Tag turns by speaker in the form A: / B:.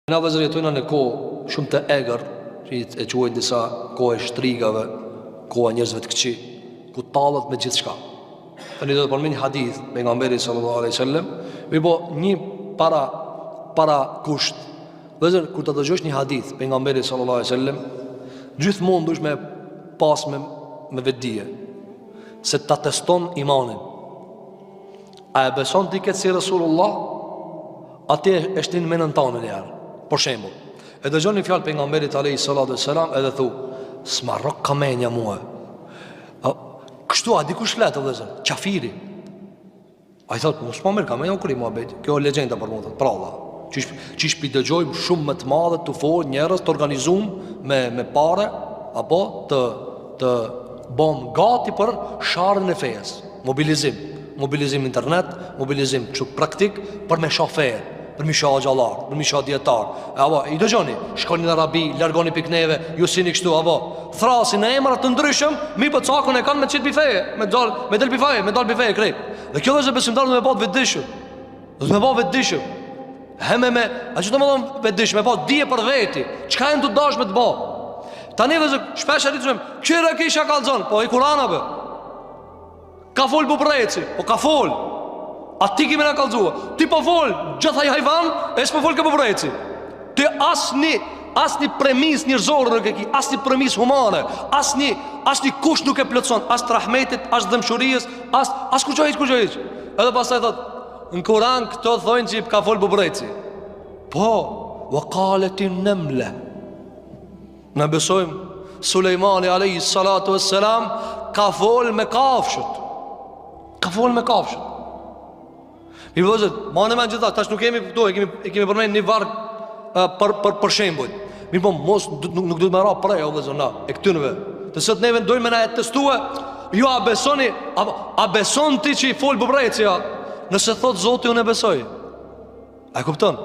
A: Na vëzër jetojna në kohë shumë të egër, që e quajnë disa kohë e shtrigave, kohë e njerëzve të këqij, ku tallet me gjithçka. Tani do të përmend një hadith pejgamberit sallallahu alaihi wasallam, mi po një para kusht. Vëzër, kur të dëgjosh një hadith pejgamberit sallallahu alaihi wasallam, gjithmonë dush me pas me vetdije se ta teston imanin. A e beson ti këtë si Rasulullah? Atje e shtin menën tonë një herë. Por shembull, e dëgjon një fjalë pejgamberit alayhi salatu wassalam, edhe thu, s'ma rrok kamenja mua. Kështu a dikush flet vëllazër, qafiri. Ai thot, mos më merr kamenja kur i muhabet. Kjo është legjenda për mua, pra Allah. Çish pi dëgjojmë shumë më të madhe të fol njerëz të organizuar me parë apo të bëm gati për sharrën e fesë. Mobilizim internet, mobilizim çu praktik për me shofer, për mi shoh xhallar, për mi shoh dietar. Apo i dëgjoni, shkoni në Arabi, largoni pikneve, ju sini kështu apo. Thrasin në emra të ndryshëm, mi po cakun e kanë me çit bifeje, me dal bifeje krejt. Dhe kjo është besimtar me pat vetdijshëm. Do të më bëj vetdijshëm. Me, a që të më dhëmë vetdijshëm, me pa dije për veti, çka e në të dash me të ba. Tani dhe zë, shpesh e rritëshëm, kjera kisha kalzon, po i Kurana bë. Ka fol bubreci, po ka fol. A ti kime në kalzua. Ti po fol, gjitha i hajvan, e s'po fol ke bubreci. Ti asni premis njërzorë nuk e ki, asni premis humane, asni kush nuk e plotson, as të rahmetit, as dëmshurijës, as kuqohiq. Edhe pas taj thot, në Kur'an këto thojnë që i ka fol bubreci. Po, wa kaletin nëmle. Në besojmë Sulejmani alayhi salatu wassalam ka fol me kafshët. Mi vëzët, ma në me në gjitha, tash nuk kemi pëtu, e kemi përmejnë një vargë për shembull. Mi po mos nuk du të me ra prej, o vëzër, na, e këtynëve. Të sëtë neve ndojnë me na e testue, jo a besoni, a beson ti që i fol bubreci, ja. Nëse thot Zoti unë e besoj. A e kupton?